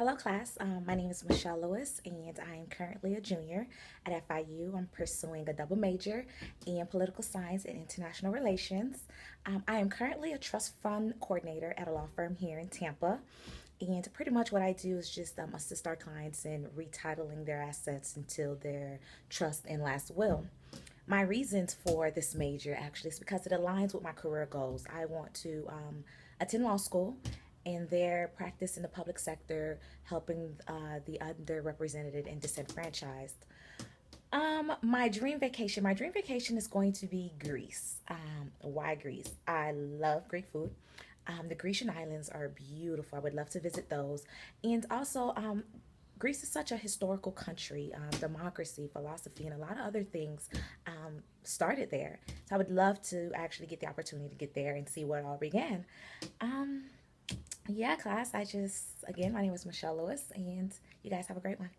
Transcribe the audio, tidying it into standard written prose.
Hello, class. My name is Michelle Lewis, and I am currently a junior at FIU. I'm pursuing a double major in political science and international relations. I am currently a trust fund coordinator at a law firm here in Tampa. And pretty much what I do is just assist our clients in retitling their assets until their trust and last will. My reasons for this major actually is because it aligns with my career goals. I want to attend law school and there practice in the public sector, helping the underrepresented and disenfranchised. My dream vacation is going to be Greece. Why Greece? I love Greek food. The Grecian islands are beautiful. I would love to visit those. And also, Greece is such a historical country. Democracy, philosophy, and a lot of other things started there. So I would love to actually get the opportunity to get there and see where it all began. Um, yeah, class. Again, my name is Michelle Lewis, and you guys have a great one.